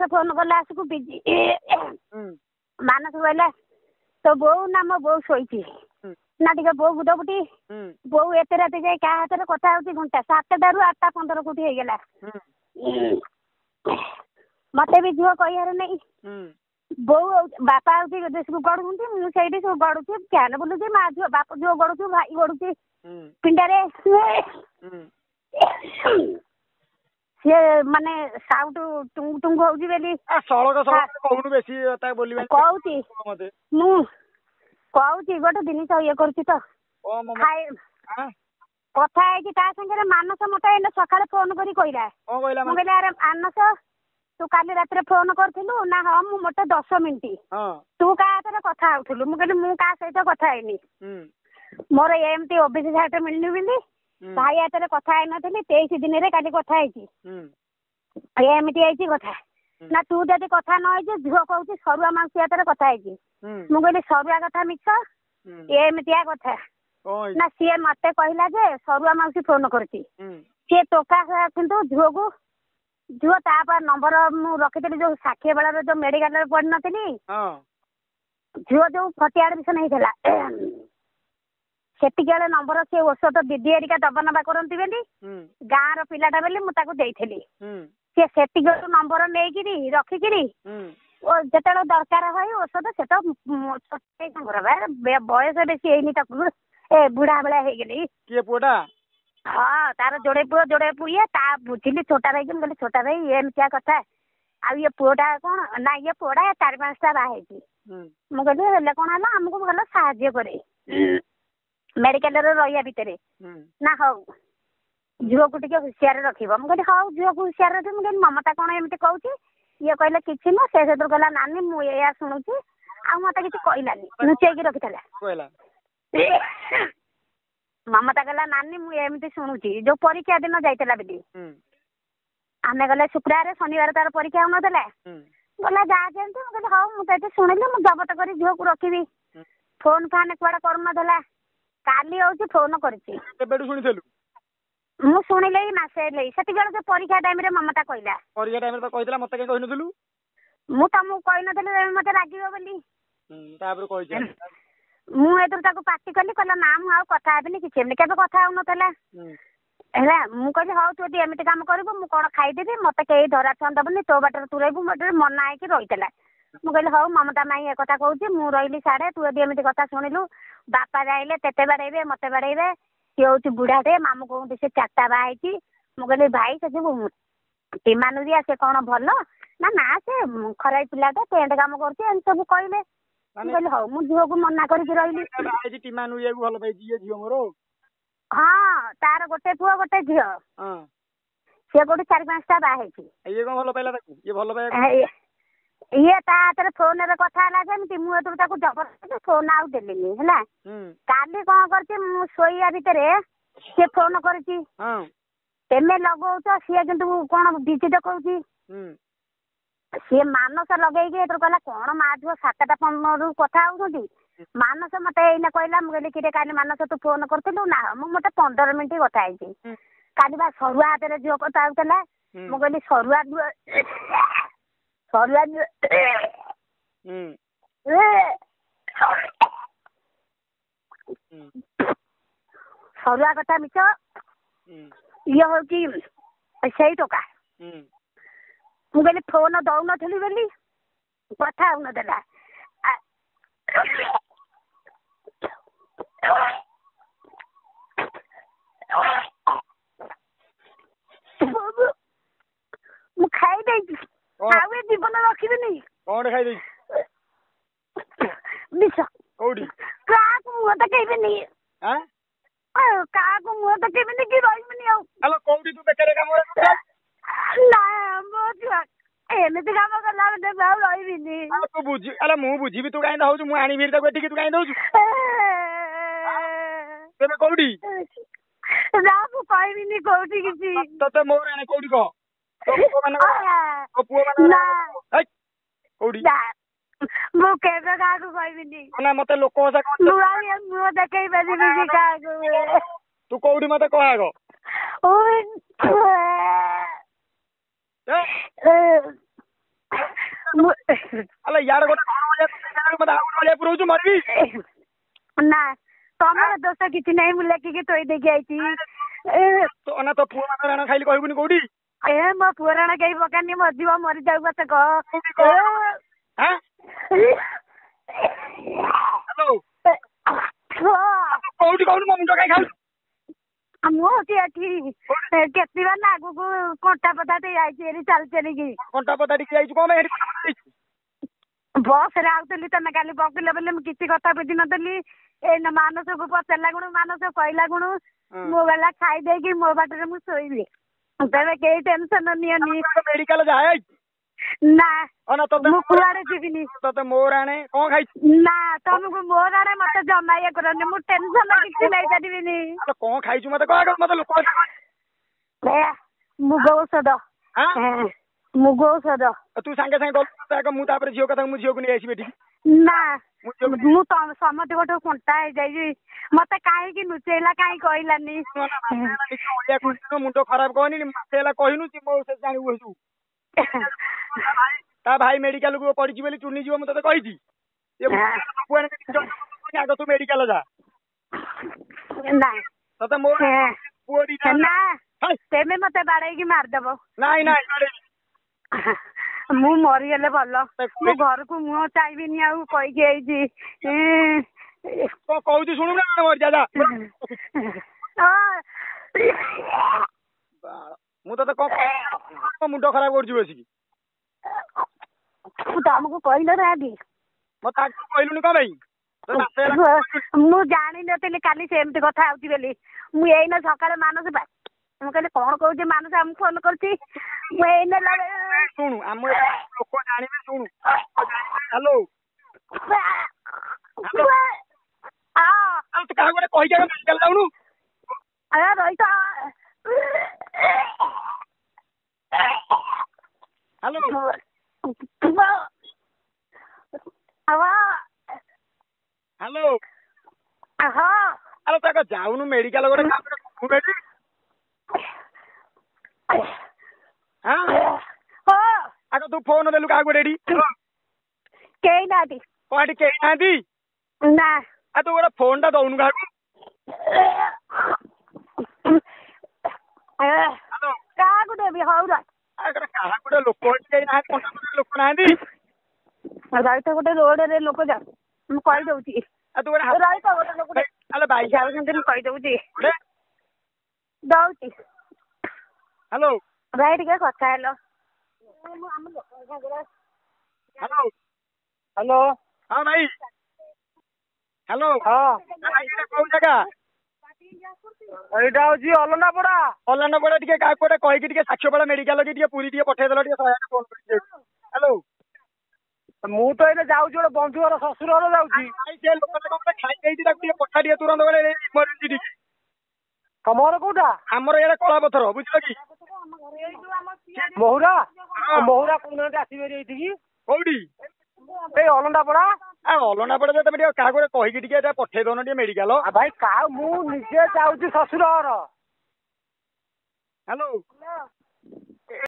Manas phone कला आसकु busy Manas कहला तो बोऊ ना मो बोऊ शोइची ना टिके बोऊ बुदबुटी बोऊ एते राति जाई का हाथ कथा होती घंटा 7टारू 8:15 कोठी हे गेला मते भी झुओ कहियार नहीं बोऊ बापा आउती देशକୁ गडुंती मु सेठी सब गडुची फ्यान बुलुची मा झुओ बाप झुओ गडुची भाई गडुची पिंडारे से माने साउट टुंग टुंग होउची बेली आ सळक सळक कहूनु बेसी ता बोलिबा कहूची मते मु कहूची गोटे दिन तो ये करची तो ओ मम कथा है कि ता संगे मानस मते एने सकाळे फोन करी कइला ओ कहला मु कहले अरे मानस तू काली रात फोन करथिलु ना हां मु मते 10 मिनिट तू का हाथ कथा आउथलु मु कहले मु का सहित कथा हैनी मोर एमटी ओबीसी साइट मिलनी बिली भाई हाथ कथा है नथली 23 दिन रे काली कथा हैची एमटी आइची कथा ना तू जदी कथा न होई झुओ कहूची सरुआ मांसी हाथ कथा हैची मु कहले सरुआ कथा मिक्स एमटीया कथा ना सी मते कहला जे सरुआ मांसी फोन करची सी टोका किंतु झुओ को झुओ तापर नंबर मु रखितली जो साखी बेला जो मेडिकल रे पड़ नथली झुओ जो फटी एडमिशन हेइतला सेटी गेले नंबर से औषध दीदी एरिका दबा नबा करंती बेली गाँ रो पिलाटा बेली मु ताको देइथली से सेटी गेले नंबर नेकिरी रखिकिरी ओ जेतलो दरकार होई औषध सेटा छोटे संग्रह बयस बेसी हेइनी ताको ए बुढ़ा बेला हे गेली के पोडा हाँ तार जोड़े पुए ता बुझिली छोटा भाई के कहली छोटा भाई एमतिया कथा आ ये पुओटा कौन ना ये पुओटा 4-5टा बाहेची मु कहली हेले कोन हला हमको भलो सहाय्य करे मेडिकल रे रहिया भितरे ना हौ झुओ को टिके होशियार रखिबो मु कहली हौ झुओ को होशियार रखि मु कहली ममता कोन एमति कहूची ये कहले किछि न से सेतर कहला नानी मु एया सुनुची आ मते किछि कहलानी नुचेकी रखितला कहला ममता कहला नानी मु एमति सुनुची जो परीक्षा दिन जाइतला बेली आमे गले शुक्रवार शनिवार तार परीक्षा हो नथला गला जा जेंती मु कहली हौ मु ते सुनिली मु जबत करी झुओ को रखिबी फोन फान कुआडा कर नथला काली होची फोन करची केबेडू सुनिथलु मु सुनिले मासे ले सेति बेला जे परीक्षा टाइम रे ममता कहला परीक्षा टाइम रे तो कहितला मते के कहिनथलु मु तमु कहि नथले मते रागिबो बोली तापर कहि मु एतर ताको पार्टी कली कहला ना मु आ कथा हेबिनी कि केमे केबे कथा हो नथला ହେଲା ମୁଁ କହିଲି ହଉ ତୁ ଯଦି ଏମିତି କାମ କରିବୁ ମୁଁ କଣ ଖାଇଦେବି ମତେ କେହି ଧରା ଛୁଆଁ ଦବନି ତୋ ବାଟରେ ତୁ ରହିବୁ ମତେ ମନା ହେଇକି ରହିଥିଲା ମୁଁ କହିଲି ହଉ ମମତା ମାଇଁ ଏ କଥା କହୁଛି ମୁଁ ରହିଲି ସାଡେ ତୁ ଯଦି ଏମିତି କଥା ଶୁଣିଲୁ ବାପା ଯାଇଲେ ତେତେ ବାଡେଇବେ ମତେ ବାଡେଇବେ ସିଏ ହଉଛି ବୁଢାଟେ ମାମୁଁ କହୁନ୍ତି ସେ 4ଟା ବାହା ହେଇଛି ମୁଁ କହିଲି ଭାଇ ସେ ଯୋଉ ଟିମାନୁରିଆ ସେ କଣ ଭଲ ନା ନା ସେ ଖରାପ ପିଲାଟା ଟେଣ୍ଟ କାମ କରୁଛି ଏମିତି ସବୁ କହିଲେ ମୁଁ କହିଲି ହଉ ମୁଁ ଝିଅକୁ ମନା କରିକି ରହିଲି ଟିମାନୁରିଆକୁ ଭଲ ପାଇଛି ଇଏ ଝିଅ ମୋର हाँ तार गोटे पुओ गोटे झियो सी गोटे 4-5टा बाहा ହେଇଛି ये कौन भल पाइला ताकू ये भल पाइला ये ता हाथ फोन रे कथा हला जेमती मु एतु ताकू जबरदस्ती फोन आउ देलिनी हला काली कोन करची मु सोइया भितरे से फोन करची तेमे लगौछ से किंतु कोन बिजी देखौची से मानस लगेई के एतु कहला कोन मा झुओ 7टा 15 कथा आउछंती मानस मते एइना कहला मु कहली किरे काली मानस तू फोन करथिलु ना मु मते 15 मिनिट कथा आइची काली बा सरुआ हाथ रे झियो कथा आउतला मु कहली सरुआ सरुआ कथा मिछ ये हो कि सही टोका मु कहली फोन दउ नथली बेली कथा आउ नथला मु खाई देई आवे जीवन रखिबिनी कोन खाई देई बिस कोडी का को मत कहबिनी हां का को मत कहबिनी कि रहिबिनी आ हेलो कोडी तू बेकार काम ना मो छुआ एମିତି କାମ କଲା ମାନେ ଆଉ ରହିବିନି ତୁ ବୁଝି ଆଲେ ମୁଁ ବୁଝିବି ତୁ କାଇଁ ଦଉଛୁ ମୁଁ ଆଣି ଭିରି ତାକୁ ଏଠିକି ତୁ କାଇଁ ଦଉଛୁ ତେବେ କୋଉଠି ନା ମୁଁ କହିବିନି କୋଉଠି କିଛି ତତେ ମୋର ଆଣେ କୋଉଠି କହ ତୋ ପୁଅ ମାନେ ନା କୋଉଠି ମୁଁ କେବେ କାହାକୁ କହିବିନି ନା ମତେ ଲୋକ ଭାଷା କହ ମୁଁ ଦେଖେଇ ପାରିବିନି କାହାକୁ ତୁ କୋଉଠି ମତେ କହ ଆଗ ଆଲେ ଇଆଡେ ଗୋଟେ ଘର ମତେ ଆଉ ଗୋଟେ ପୁରଉଛୁ ମରିବି ନା ତମର ଦୋଷ କିଛି ନାହିଁ ମୁଁ ଲେଖିକି ଥୋଇ ଦେଇକି ଆଇଛି ନା ତୋ ପୁଅ ମାନ ରାଣ ଖାଇଲି କହିବୁନି କୋଉଠି ଏ ମୋ ପୁଅ ରାଣ କେହି ପକାନି ମରିଯିବ ମରିଯାଉ ମତେ କହ ହ୍ୟାଲୋ କୋଉଠି କହୁନୁ ମୋ ମୁଣ୍ଡ କାଇଁ ଖାଉଛୁ ମୁଁ ହଉଛି ଏଠି କେତିବା ନା ଆଗକୁ କଣ୍ଟା ପତା ଦେଇ ଯାଇଛି ଏଠି ଚାଲି ଚାଲିକି କଣ୍ଟା ପତା ଟିକେ ଯାଇଛୁ କଣ ପାଇଁ ବସ ରେ ଆଉଥିଲି ତମେ କାଲି ବକିଲେ ବୋଲି ମୁଁ କିଛି କଥା ବୁଝିନଥିଲି ଏଇ ମାନସକୁ ପଚାରିଲା ଗୁଣୁ ମାନସ କହିଲା ଗୁଣୁ ମୁଁ ଗଲା ଖାଇଦେଇକି ମୋ ବାଟରେ ମୁଁ ଶୋଇବି ତମେ କେହି ଟେନସନ ନିଅନି ମେଡିକାଲ ଯାଏ ନା ମୁଁ କୁଆଡେ ଯିବିନି ତତେ ମୋର ଆଣେ କଣ ଖାଇଛୁ ନା ତମକୁ ମୋର ଆଣେ ମତେ ଜମା ଇଏ କରନି ମୁଁ ଟେନସନ କିଛି ନେଇପାରିବିନି କଣ ଖାଇଛୁ ମତେ କହ ମତେ ଲୋକ ମୁଗ ଔଷଧ ମୁଗ ଔଷଧ ତୁ ସାଙ୍ଗେ ସାଙ୍ଗେ ଗଲୁ ମୁଁ ତାପରେ ଝିଅ କଥା ମୁଁ ଝିଅକୁ ନେଇ ଆସିବି ଏଠିକି ନା ମୁଁ ସମସ୍ତେ ଗୋଟେ କଣ୍ଟା ହେଇଯାଇଛି ମତେ କାହିଁକି ଲୁଚେଇଲା କାହିଁ କହିଲାନି ମୁଣ୍ଡ ଖରାପ କହନି ମାସେ ହେଲା କହିନୁ ମୋ ସେ ଜାଣିବୁ ହେଠୁ ତା ଭାଇ ମେଡିକାଲ କୁ ପଡିଛି ବୋଲି ଚୁନି ଯିବ ମୁଁ ତତେ କହିଛି ଆଗ ତୁ ମେଡିକାଲ ଯା ତତେ ମୋ ପୁଅ ଦିଟା ନା ତେମେ ମତେ ବାଡେଇକି ମାରିଦବ ନାଇଁ ନାଇଁ ମୁଁ ମରିଗଲେ ଭଲ ମୁଁ ଘରକୁ ମୁହଁ ଚାହିଁବିନି ଆଉ କହିକି ହେଇଛି କଣ କହୁଛୁ ଶୁଣୁ ନା ମରିଯା ମୁଁ ତତେ କଣ ମୁଣ୍ଡ ଖରାପ କରୁଛି ବସିକି ତମକୁ କହିଲ ନା ଆଜି ମତେ ଆଗ କହିଲୁନି କଣ ଭାଇ ମୁଁ ଜାଣିନଥିଲି କାଲି ସେମିତି କଥା ହଉଛି ବୋଲି ମୁଁ ଏଇନା ସକାଳେ ମାନସ ମୁଁ କହିଲି କଣ କହୁଛି ମାନସ ଆମକୁ ଫୋନ କରୁଛି ମୁଁ ଏଇନା ଶୁଣୁ ଆମ ଲୋକ ଜାଣିବେ ଶୁଣୁ ହ୍ୟାଲୋ ତୁ କାହାକୁ ଗୋଟେ କହିକି ମେଡିକାଲ ଯାଉନୁ ରହିଥା ହ୍ୟାଲୋ ହ୍ୟାଲୋ ଆରେ ତୁ ଯାଉନୁ ମେଡିକାଲ ଗୋଟେ ଆଗ ତୁ ଫୋନ ଦେଲୁ କାହାକୁ ଗୋଟେ ଏଠି କେହି ନାହାନ୍ତି କଣ ଏଠି କେହି ନାହାନ୍ତି ନା ତୁ ଗୋଟେ ଫୋନ ଟା ଦଉନୁ କାହାକୁ କାହାକୁ ଦେବି ହଉ କାହାକୁ ଗୋଟେ ଲୋକ କେହି ନାହାନ୍ତି ଲୋକ ନାହାନ୍ତି ରହିଥା ଗୋଟେ ରୋଡରେ ଲୋକ ଯାଉ ମୁଁ କହିଦଉଛି ରହିଥା ଗୋଟେ ଲୋକ ଯାଉଛନ୍ତି ମୁଁ କହିଦଉଛି ଦଉଛି ହ୍ୟାଲୋ ଭାଇ ଟିକେ କଥା ହେଲ ହ୍ୟାଲୋ ହ୍ୟାଲୋ ହଁ ଭାଇ ହ୍ୟାଲୋ କୋଉ ଜାଗା ଏଇଟା ହଉଛି ଅଲନାପଡା ଟିକେ କାହାକୁ ଗୋଟେ କହିକି ଟିକେ ସାକ୍ଷ୍ୟପାଳ ମେଡିକାଲ ଟିକେ ପୁରୀ ଟିକେ ପଠେଇଦେଲ ଟିକେ 100 ଫୋନ କରି ହ୍ୟାଲୋ ମୁଁ ତ ଏଇନେ ଯାଉଛି ଗୋଟେ ବନ୍ଧୁ ଘର ଶ୍ୱଶୁର ଘର ଯାଉଛି ସେ ଲୋକ ଖାଇ ଦେଇଛି ତାକୁ ଟିକେ ପଠା ଟିକେ ତୁରନ୍ତ ବେଳେ ଇମର୍ଜେନ୍ସି ଟିକେ ତମ ଘର କୋଉଟା ଆମର ଏଇଟା କଳା ପଥର ବୁଝିଲ କି ମହୁରା ମହୁରା କହୁନାହାନ୍ତି ଆସିବେ ଏଇଠିକି କୋଉଠି ଏଇ ଅଲନାପଡା ଅଲନାପଡା ତମେ ଟିକେ କାହାକୁ ଗୋଟେ କହିକି ଟିକେ ଏଇଟା ପଠେଇ ଦଉନ ଟିକେ ମେଡିକାଲ ଭାଇ ମୁଁ ନିଜେ ଯାଉଛି ଶ୍ୱଶୁର ଘର ହ୍ୟାଲୋ